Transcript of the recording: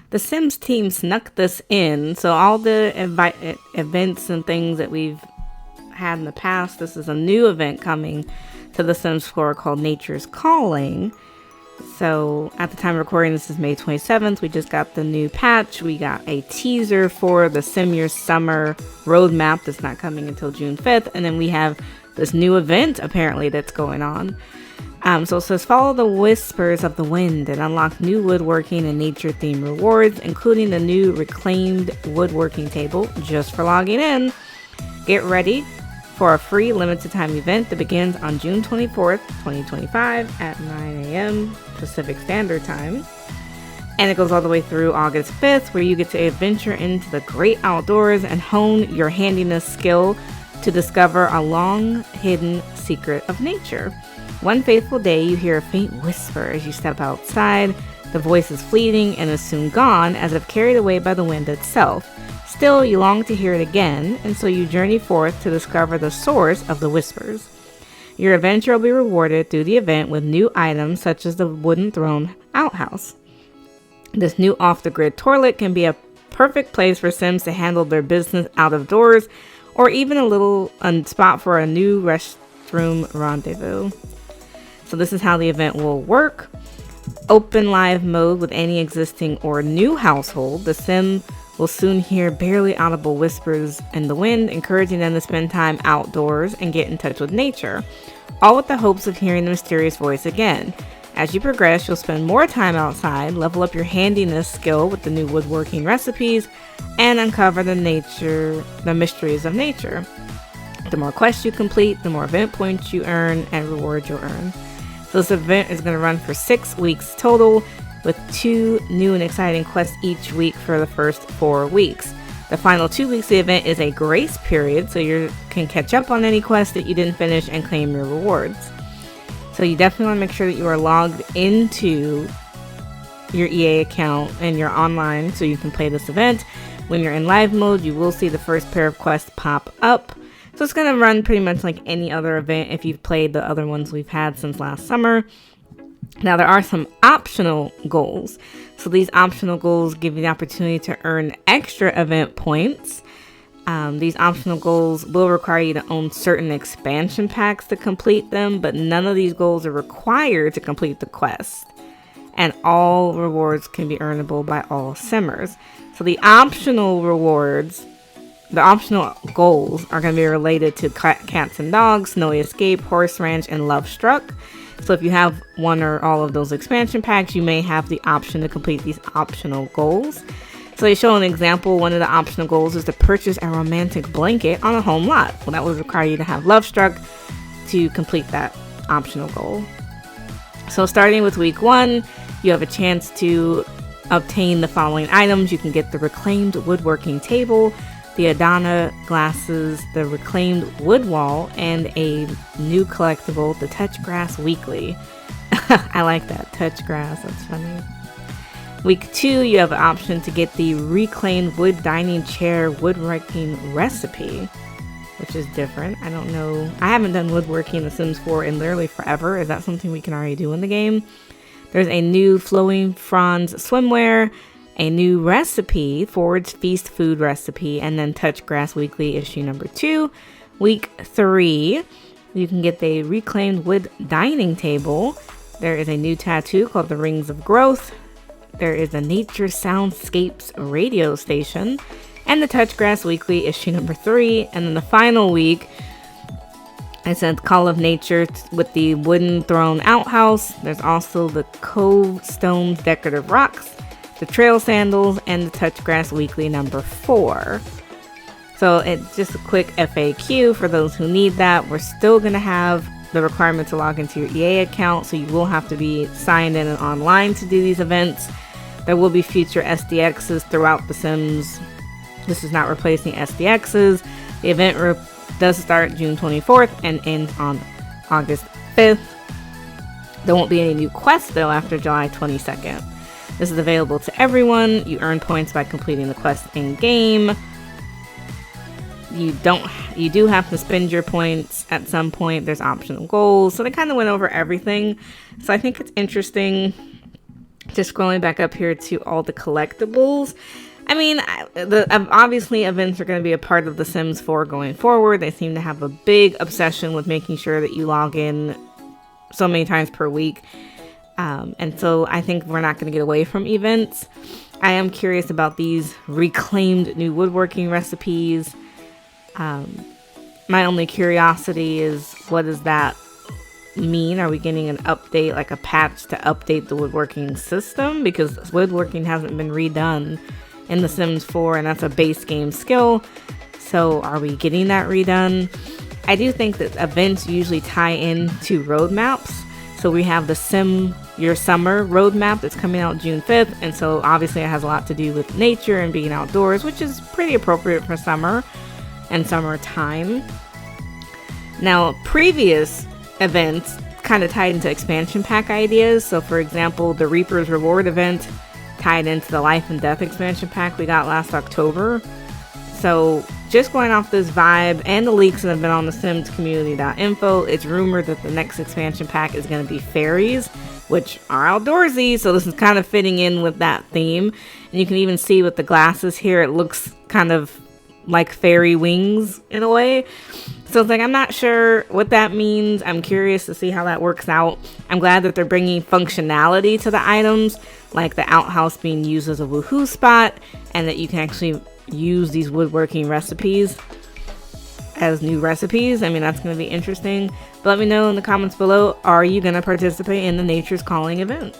The Sims team snuck this in, so all the events and things that we've had in the past, this is a new event coming to the Sims 4 called Nature's Calling. So at the time of recording, this is May 27th. We just got the new patch. We got a teaser for the Sim Your Summer roadmap that's not coming until June 5th. And then we have this new event apparently that's going on. So it says follow the whispers of the wind and unlock new woodworking and nature themed rewards, including the new reclaimed woodworking table just for logging in. Get ready for a free limited time event that begins on June 24th, 2025 at 9 a.m. Pacific Standard Time. And it goes all the way through August 5th, where you get to adventure into the great outdoors and hone your handiness skill to discover a long hidden secret of nature. One faithful day, you hear a faint whisper as you step outside. The voice is fleeting and is soon gone, as if carried away by the wind itself. Still, you long to hear it again, and so you journey forth to discover the source of the whispers. Your adventure will be rewarded through the event with new items such as the wooden throne outhouse. This new off-the-grid toilet can be a perfect place for Sims to handle their business out of doors, or even a spot for a new restroom rendezvous. So this is how the event will work. Open live mode with any existing or new household. The Sim will soon hear barely audible whispers in the wind, encouraging them to spend time outdoors and get in touch with nature, all with the hopes of hearing the mysterious voice again. As you progress, you'll spend more time outside, level up your handiness skill with the new woodworking recipes, and uncover the mysteries of nature. The more quests you complete, the more event points you earn and rewards you'll earn. So this event is going to run for 6 weeks total, with 2 new and exciting quests each week for the first 4 weeks. The final 2 weeks of the event is a grace period, so you can catch up on any quests that you didn't finish and claim your rewards. So you definitely want to make sure that you are logged into your EA account and you're online so you can play this event. When you're in live mode, you will see the first pair of quests pop up. So it's going to run pretty much like any other event if you've played the other ones we've had since last summer. Now, there are some optional goals. So these optional goals give you the opportunity to earn extra event points. These optional goals will require you to own certain expansion packs to complete them, but none of these goals are required to complete the quest. And all rewards can be earnable by all Simmers. So the optional goals are going to be related to Cats and Dogs, Snowy Escape, Horse Ranch, and Love Struck. So if you have one or all of those expansion packs, you may have the option to complete these optional goals. So they show an example. One of the optional goals is to purchase a romantic blanket on a home lot. Well, that would require you to have Love Struck to complete that optional goal. So starting with week 1, you have a chance to obtain the following items. You can get the reclaimed woodworking table, the Adana glasses, the reclaimed wood wall, and a new collectible, the Touch Grass Weekly. I like that, Touch Grass, that's funny. Week 2, you have an option to get the reclaimed wood dining chair woodworking recipe, which is different. I don't know. I haven't done woodworking in The Sims 4 in literally forever. Is that something we can already do in the game? There's a new flowing fronds swimwear, a new recipe, Ford's Feast food recipe, and then Touch Grass Weekly issue number 2. Week 3, you can get the reclaimed wood dining table. There is a new tattoo called the Rings of Growth. There is a Nature Soundscapes radio station, and the Touch Grass Weekly issue number 3. And then the final week, I said Call of Nature with the wooden throne outhouse. There's also the Cove Stones decorative rocks, the trail sandals, and the Touch Grass Weekly number 4. So it's just a quick FAQ for those who need that. We're still going to have the requirement to log into your EA account, so you will have to be signed in and online to do these events. There will be future SDXs throughout The Sims. This is not replacing SDXs. The event does start June 24th and ends on August 5th. There won't be any new quests though after July 22nd. This is available to everyone. You earn points by completing the quest in game. You do have to spend your points at some point. There's optional goals. So they kind of went over everything. So I think it's interesting. Just scrolling back up here to all the collectibles. I mean, obviously events are going to be a part of The Sims 4 going forward. They seem to have a big obsession with making sure that you log in so many times per week. And so I think we're not going to get away from events. I am curious about these reclaimed new woodworking recipes. My only curiosity is, what does that mean? Are we getting an update, like a patch to update the woodworking system? Because woodworking hasn't been redone in The Sims 4, and that's a base game skill. So are we getting that redone? I do think that events usually tie in to roadmaps. So we have the Sim Your Summer roadmap that's coming out June 5th. And so obviously it has a lot to do with nature and being outdoors, which is pretty appropriate for summer and summertime. Now, previous events kind of tied into expansion pack ideas. So for example, the Reaper's Reward event tied into the Life and Death expansion pack we got last October. So just going off this vibe and the leaks that have been on the Sims community.info, it's rumored that the next expansion pack is going to be fairies, which are outdoorsy. So this is kind of fitting in with that theme. And you can even see with the glasses here, it looks kind of like fairy wings in a way. So it's like, I'm not sure what that means. I'm curious to see how that works out. I'm glad that they're bringing functionality to the items, like the outhouse being used as a woohoo spot, and that you can actually use these woodworking recipes as new recipes. I mean, that's going to be interesting. But let me know in the comments below, are you going to participate in the Nature's Calling event?